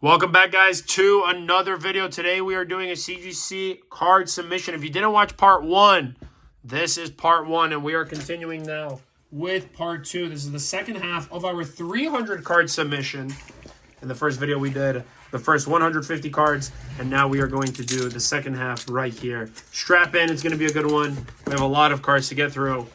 Welcome back, guys, to another video. Today we are doing a CGC card submission. If you didn't watch part one, this is part one, and we are continuing now with part two. This is the second half of our 300 card submission. In the first video, we did the first 150 cards, and now we are going to do the second half right here. Strap in, it's going to be a good one. We have a lot of cards to get through.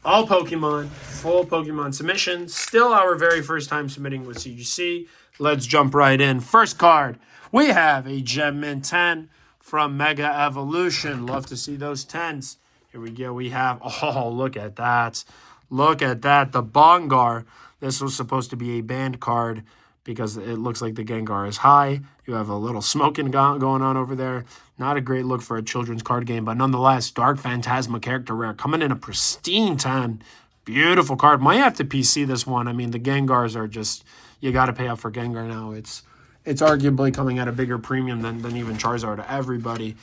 All Pokemon, full Pokemon submission. Still our very first time submitting with CGC. Let's jump right in. First card, we have a Gem Mint 10 from Mega Evolution. Love to see those 10s. Here we go. We have, oh, look at that. Look at that. The Bongar. This was supposed to be a banned card because it looks like the Gengar is high. You have a little smoking going on over there. Not a great look for a children's card game, but nonetheless, Dark Phantasma character rare coming in a pristine 10. Beautiful card. Might have to PC this one. I mean, the Gengars are just, you got to pay up for Gengar now. It's arguably coming at a bigger premium than even Charizard. Everybody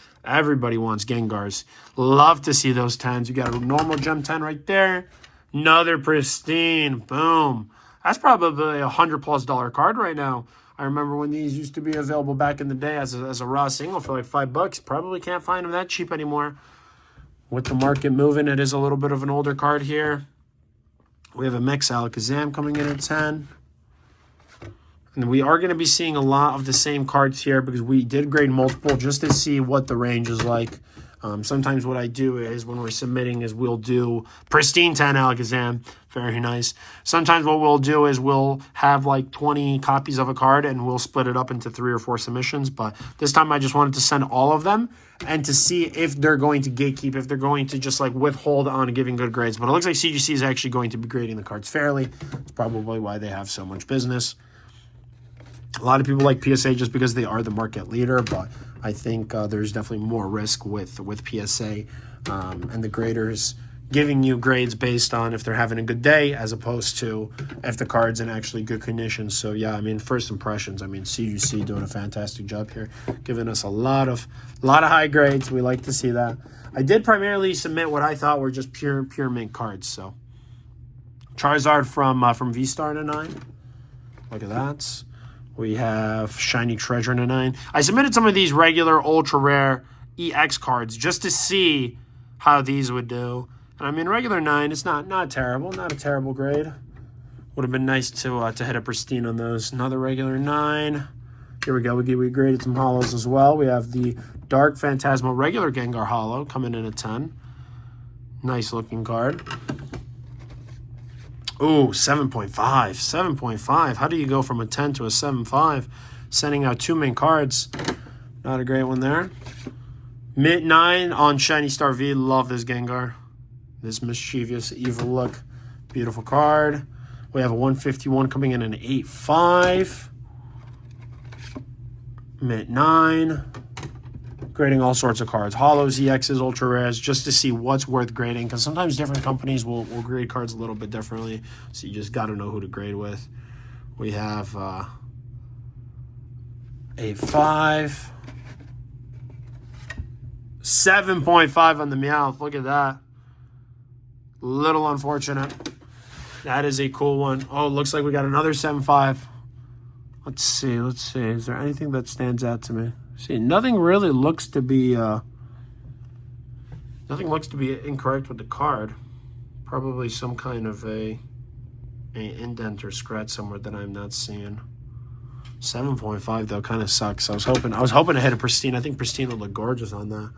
wants Gengars. Love to see those 10s. You got a normal Gem 10 right there. Another pristine. Boom. That's probably a $100+ card right now. I remember when these used to be available back in the day as a raw single for like $5. Probably can't find them that cheap anymore. With the market moving, it is a little bit of an older card here. We have a Mix Alakazam coming in at 10. And we are going to be seeing a lot of the same cards here because we did grade multiple just to see what the range is like. Sometimes what I do is when we're submitting is we'll do pristine 10 Alakazam. Very nice. Sometimes what we'll do is we'll have like 20 copies of a card and we'll split it up into 3 or 4 submissions. But this time I just wanted to send all of them and to see if they're going to gatekeep, if they're going to just like withhold on giving good grades. But it looks like CGC is actually going to be grading the cards fairly. That's probably why they have so much business. A lot of people like PSA just because they are the market leader, but I think there's definitely more risk with PSA and the graders giving you grades based on if they're having a good day as opposed to if the card's in actually good condition. So, yeah, I mean, first impressions, I mean, CGC doing a fantastic job here, giving us a lot of high grades. We like to see that. I did primarily submit what I thought were just pure mint cards. So, Charizard from V-Star in a 9. Look at that. We have Shiny Treasure in a 9. I submitted some of these regular ultra rare EX cards just to see how these would do. And I mean, regular 9, it's not terrible, not a terrible grade. Would have been nice to hit a pristine on those. Another regular 9. Here we go. We graded some holos as well. We have the Dark Phantasma regular Gengar holo coming in at 10. Nice looking card. Ooh, 7.5. 7.5. How do you go from a 10 to a 7.5? Sending out 2 main cards. Not a great one there. Mint 9 on Shiny Star V. Love this Gengar. This mischievous, evil look. Beautiful card. We have a 151 coming in an 8.5. Mint 9. Grading all sorts of cards. Holos, EXs, ultra rares, just to see what's worth grading. Because sometimes different companies will grade cards a little bit differently. So you just got to know who to grade with. We have 8.5. 7.5 on the Meowth. Look at that. Little unfortunate. That is a cool one. Oh, looks like we got another 7.5. Let's see. Is there anything that stands out to me? See, nothing really looks to be incorrect with the card. Probably some kind of a indent or scratch somewhere that I'm not seeing. 7.5 though kind of sucks. I was hoping to hit a pristine. I think pristine would look gorgeous on that.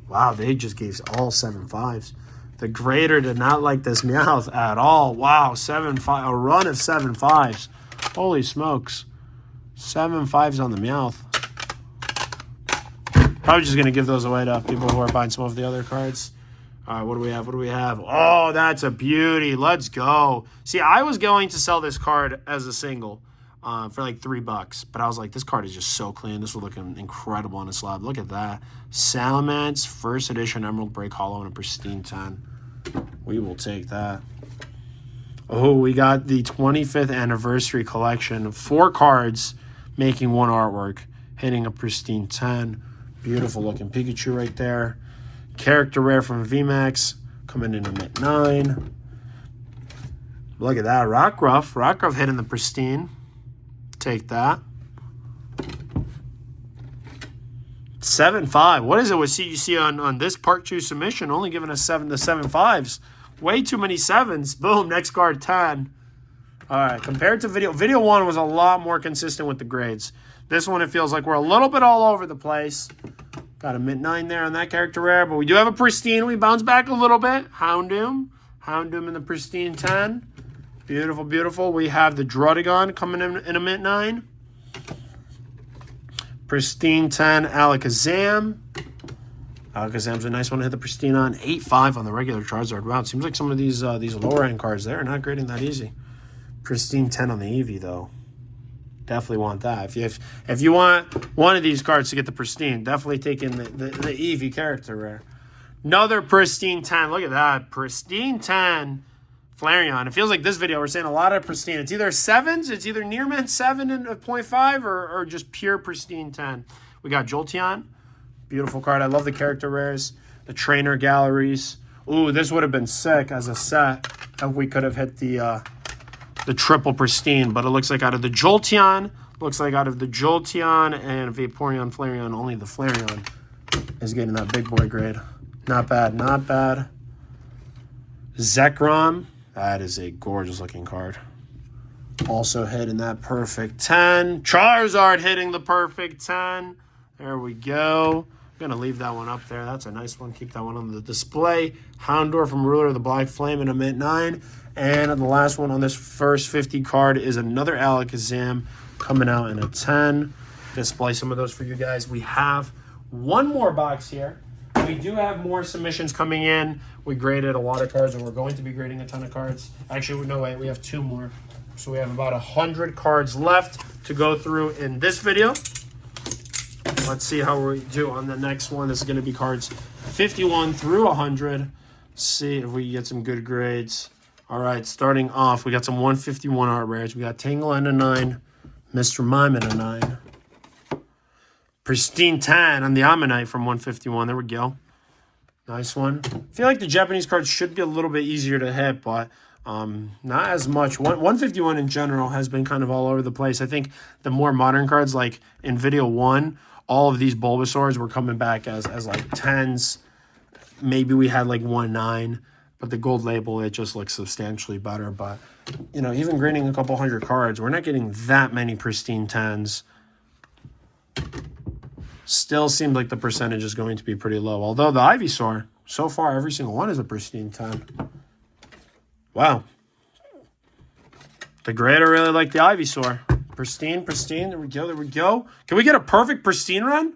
Wow, they just gave all 7.5s. The grader did not like this Meowth at all. Wow, 7.5, a run of 7.5s. Holy smokes. 7.5s on the Meowth. Probably just going to give those away to people who are buying some of the other cards. All right, what do we have? Oh, that's a beauty. Let's go. See, I was going to sell this card as a single for like $3. But I was like, this card is just so clean. This will look incredible on a slab. Look at that. Salamence, first edition Emerald Break Holo in a pristine 10. We will take that. Oh, we got the 25th anniversary collection. 4 cards making 1 artwork. Hitting a pristine 10. Beautiful looking Pikachu right there. Character rare from VMAX coming in at 9. Look at that. Rockruff hitting the pristine. Take that. 7.5. What is it with CGC on this part 2 submission? Only giving us 7 to 7.5s. Way too many 7s. Boom, next card 10. All right, compared to video 1 was a lot more consistent with the grades. This one, it feels like we're a little bit all over the place. Got a mint 9 there on that character rare, but we do have a pristine. We bounce back a little bit. Houndoom in the pristine 10. Beautiful, beautiful. We have the Druddigon coming in a mint 9. Pristine 10, Alakazam. Alakazam's a nice one to hit the pristine on. 8.5 on the regular Charizard. Wow, it seems like some of these lower end cards there are not grading that easy. Pristine 10 on the Eevee, though. Definitely want that. If you want one of these cards to get the pristine, definitely take in the Eevee character rare. Another pristine 10. Look at that. Pristine 10. Flareon. It feels like this video we're saying a lot of pristine. It's either 7s, it's either near mint 7 and 0.5 or just pure pristine 10. We got Jolteon. Beautiful card. I love the character rares. The trainer galleries. Ooh, this would have been sick as a set if we could have hit the triple pristine. But it looks like out of the Jolteon and Vaporeon, Flareon, only the Flareon is getting that big boy grade. Not bad, not bad. Zekrom. That is a gorgeous looking card. Also hitting that perfect 10. Charizard hitting the perfect 10. There we go. I'm going to leave that one up there. That's a nice one. Keep that one on the display. Houndour from Ruler of the Black Flame in a mint 9. And the last one on this first 50 card is another Alakazam coming out in a 10. Display some of those for you guys. We have one more box here. We do have more submissions coming in. We graded a lot of cards, and we're going to be grading a ton of cards. Actually, no, wait, we have 2 more. So we have about 100 cards left to go through in this video. Let's see how we do on the next one. This is going to be cards 51 through 100. See if we get some good grades. All right, starting off, we got some 151 art rares. We got Tangle in a 9, Mr. Mime in a 9. Pristine 10 on the Ammonite from 151. There we go. Nice one. I feel like the Japanese cards should be a little bit easier to hit, but not as much. 151 in general has been kind of all over the place. I think the more modern cards, like in video 1, all of these Bulbasaurs were coming back as like 10s. Maybe we had like 1.9, but the gold label, it just looks substantially better. But, you know, even grading a couple 100 cards, we're not getting that many pristine 10s. Still seemed like the percentage is going to be pretty low. Although the Ivysaur, so far, every single one is a pristine 10. Wow. The grader really like the Ivysaur. Pristine, pristine. There we go, there we go. Can we get a perfect pristine run?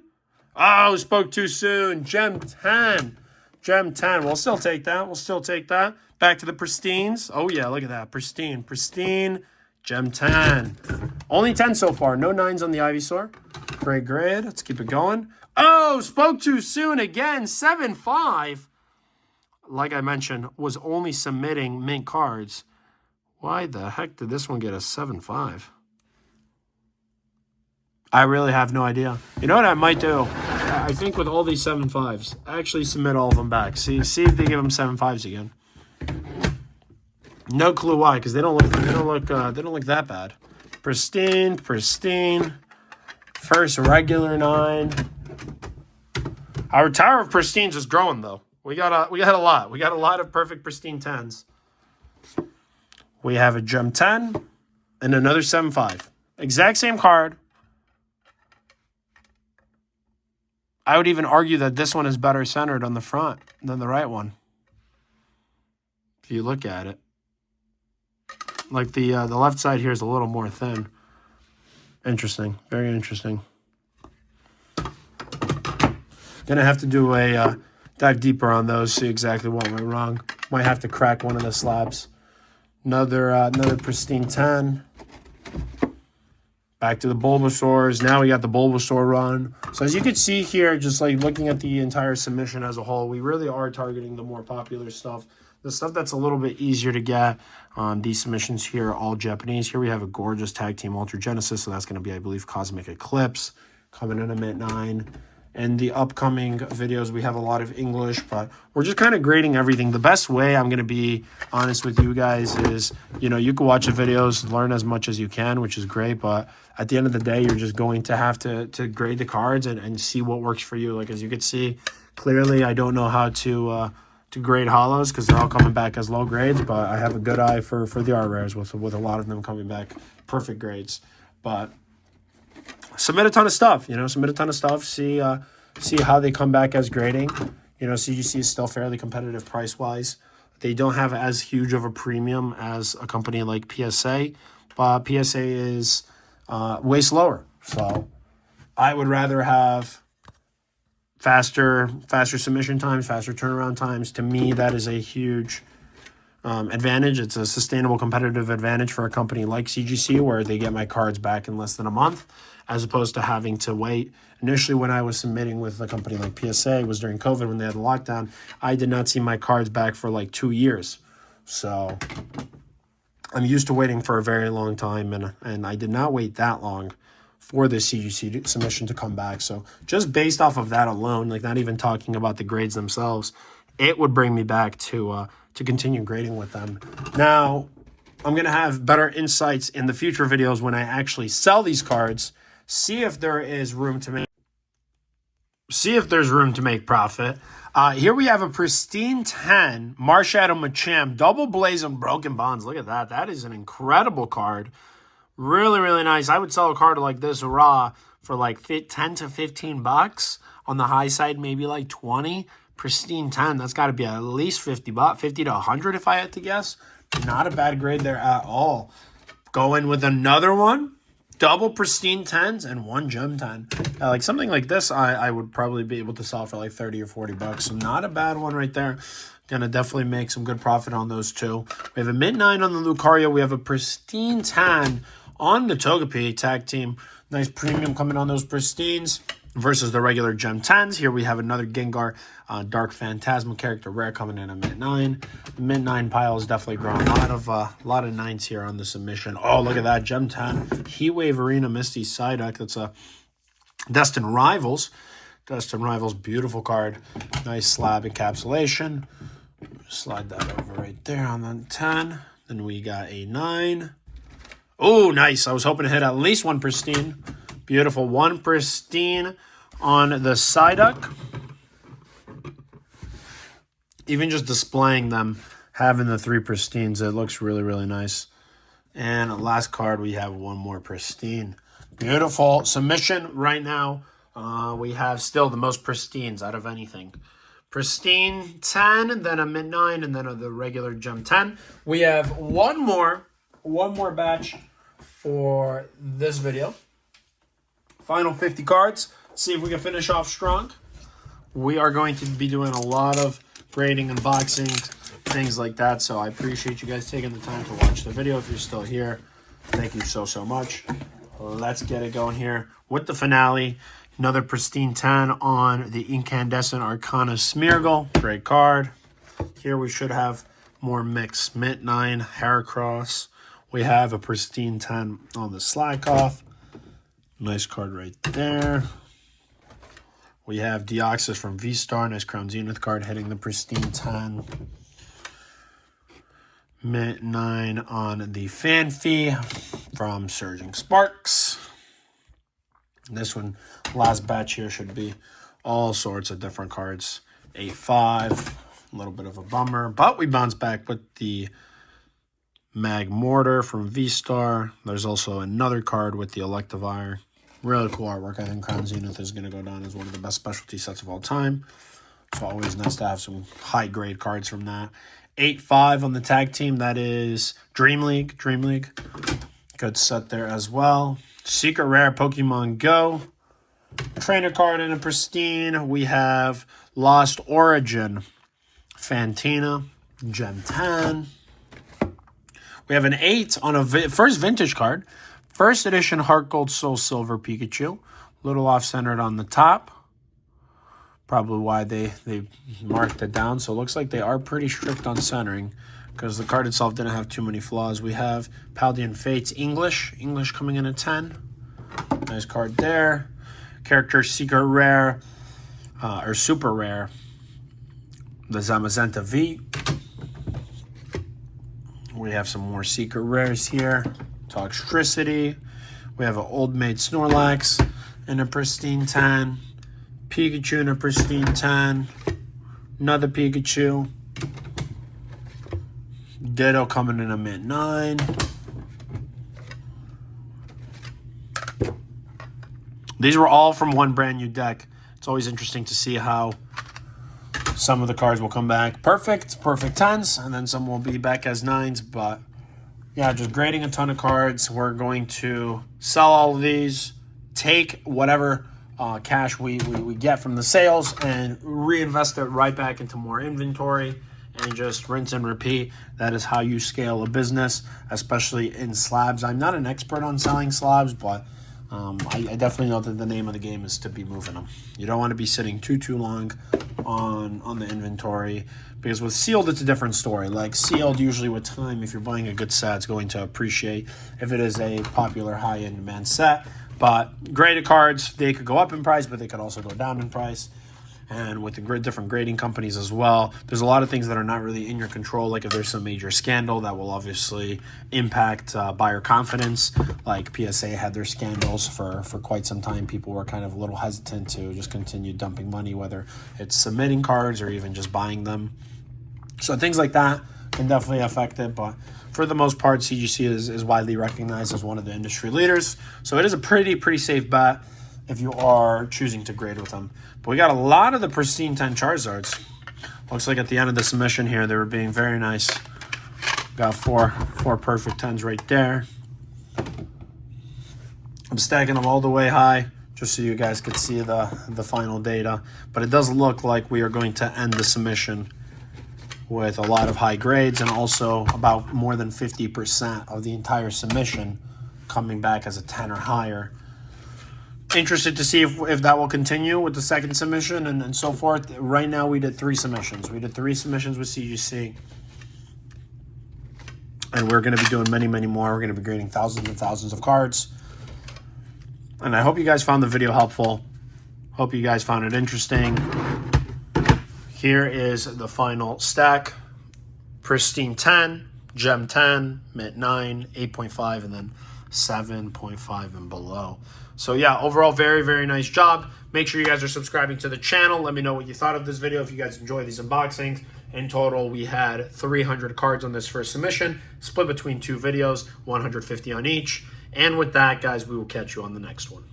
Oh, spoke too soon. Gem 10. Gem 10. We'll still take that. We'll still take that. Back to the pristines. Oh, yeah, look at that. Pristine, pristine. Gem 10. Only 10 so far. No 9s on the Ivysaur. Great grade. Let's keep it going. Oh, spoke too soon again. 7.5. Like I mentioned, was only submitting mint cards. Why the heck did this one get a 7.5? I really have no idea. You know what I might do? I think with all these 7.5s, actually submit all of them back. See if they give them 7.5s again. No clue why, because they don't look that bad. Pristine, pristine. First regular 9. Our tower of pristines is growing though. We got a lot. We got a lot of perfect pristine 10s. We have a gem 10 and another 7.5. Exact same card. I would even argue that this one is better centered on the front than the right one. If you look at it. Like the left side here is a little more thin. Interesting. Very interesting. Gonna have to do a dive deeper on those, see exactly what went wrong. Might have to crack one of the slabs. Another pristine 10. Back to the Bulbasaurs. Now we got the Bulbasaur run. So as you can see here, just like looking at the entire submission as a whole, we really are targeting the more popular stuff. The stuff that's a little bit easier to get. These submissions here are all Japanese. Here we have a gorgeous Tag Team Ultra Genesis. So that's going to be, I believe, Cosmic Eclipse. Coming in a mint 9. in the upcoming videos, we have a lot of English, but we're just kind of grading everything. The best way, I'm going to be honest with you guys, is, you know, you can watch the videos, learn as much as you can, which is great, but at the end of the day, you're just going to have to grade the cards and see what works for you. Like, as you can see, clearly I don't know how to grade hollows because they're all coming back as low grades, but I have a good eye for the art rares with a lot of them coming back perfect grades. But submit a ton of stuff, you know, see how they come back as grading. You know, CGC is still fairly competitive price-wise. They don't have as huge of a premium as a company like PSA, but PSA is way slower. So I would rather have faster submission times, faster turnaround times. To me, that is a huge advantage. It's a sustainable competitive advantage for a company like CGC, where they get my cards back in less than a month, as opposed to having to wait. Initially, when I was submitting with a company like PSA, it was during COVID when they had the lockdown. I did not see my cards back for like 2 years. So I'm used to waiting for a very long time, and I did not wait that long for the CGC submission to come back. So just based off of that alone, like not even talking about the grades themselves, it would bring me back to continue grading with them. Now, I'm going to have better insights in the future videos when I actually sell these cards, see if there is room to make profit. Here we have a pristine 10 Marshadow Machamp double blaze and broken bonds. Look at that. That is an incredible card. Really, really nice. I would sell a card like this raw for like 10 to 15 bucks. On the high side, maybe like 20. Pristine 10, that's got to be at least 50 bucks, 50 to 100 if I had to guess. Not a bad grade there at all. Go in with another one. Double pristine 10s and one gem 10. Like something like this, I would probably be able to sell for like 30 or 40 bucks. So not a bad one right there. Gonna definitely make some good profit on those two. We have a mid-9 on the Lucario. We have a pristine 10 on the Togepi tag team. Nice premium coming on those pristines versus the regular gem 10s. Here we have another Gengar Dark Phantasma character rare coming in at mid-9. The mid-9 pile is definitely growing. A lot of 9s here on the submission. Oh, look at that, gem 10. Heatwave Arena Misty Psyduck. That's a Destined Rivals. Destined Rivals, beautiful card. Nice slab encapsulation. Slide that over right there on the 10. Then we got a 9. Oh, nice. I was hoping to hit at least one pristine. Beautiful. One pristine on the Psyduck. Even just displaying them, having the 3 pristines, it looks really, really nice. And last card, we have one more pristine. Beautiful submission right now. We have still the most pristines out of anything. Pristine 10, then a mid-9, and then the regular gem 10. We have one more batch for this video. Final 50 cards. See if we can finish off strong. We are going to be doing a lot of grading, unboxing, things like that. So I appreciate you guys taking the time to watch the video. If you're still here, thank you so much. Let's get it going here with the finale. Another pristine 10 on the Incandescent Arcana Smeargle. Great card. Here we should have more mix. Mint 9, Heracross. We have a pristine 10 on the Slakoth. Nice card right there. We have Deoxys from V-Star. Nice Crown Zenith card hitting the pristine 10. Mint 9 on the Fanfy from Surging Sparks. This one, last batch here, should be all sorts of different cards. 8-5, a little bit of a bummer, but we bounce back with the Mag Mortar from V-Star. There's also another card with the Electivire. Really cool artwork. I think Crown Zenith is going to go down as one of the best specialty sets of all time. So always nice to have some high-grade cards from that. 8-5 on the tag team. That is Dream League. Good set there as well. Secret Rare Pokemon Go. Trainer card in a pristine. We have Lost Origin Fantina. Gem 10. We have an 8 on a first vintage card. First edition Heart Gold Soul Silver Pikachu. Little off-centered on the top. Probably why they marked it down. So it looks like they are pretty strict on centering, because the card itself didn't have too many flaws. We have Paldean Fates English coming in at 10. Nice card there. Character Secret Rare or super rare, the Zamazenta V. We have some more secret rares here. Toxtricity. We have an Old Maid Snorlax in a pristine 10. Pikachu in a pristine 10. Another Pikachu. Ditto coming in a mint 9. These were all from one brand new deck. It's always interesting to see how some of the cards will come back perfect 10s, and then some will be back as 9s. But yeah, just grading a ton of cards. We're going to sell all of these, take whatever cash we get from the sales, and reinvest it right back into more inventory, and just rinse and repeat. That is how you scale a business, especially in slabs. I'm not an expert on selling slabs, but I definitely know that the name of the game is to be moving them. You don't want to be sitting too long on the inventory, because with sealed, it's a different story. Like sealed, usually with time, if you're buying a good set, it's going to appreciate if it is a popular high-end demand set. But graded cards, they could go up in price, but they could also go down in price. And with the different grading companies as well, there's a lot of things that are not really in your control. Like if there's some major scandal, that will obviously impact buyer confidence. Like PSA had their scandals for quite some time. People were kind of a little hesitant to just continue dumping money, whether it's submitting cards or even just buying them. So things like that can definitely affect it. But for the most part, CGC is widely recognized as one of the industry leaders. So it is a pretty safe bet if you are choosing to grade with them. But we got a lot of the pristine 10 Charizards. Looks like at the end of the submission here, they were being very nice. Got four perfect 10s right there. I'm stacking them all the way high just so you guys could see the final data. But it does look like we are going to end the submission with a lot of high grades, and also about more than 50% of the entire submission coming back as a 10 or higher. Interested to see if that will continue with the second submission and so forth. Right now we did 3 submissions. We did 3 submissions with CGC. And we're going to be doing many more. We're going to be grading thousands and thousands of cards. And I hope you guys found the video helpful. Hope you guys found it interesting. Here is the final stack. Pristine 10, Gem 10, Mint 9, 8.5, and then 7.5 and below. So yeah, overall, very nice job. Make sure you guys are subscribing to the channel. Let me know what you thought of this video, if you guys enjoy these unboxings. In total, we had 300 cards on this first submission, split between 2 videos, 150 on each. And with that, guys, we will catch you on the next one.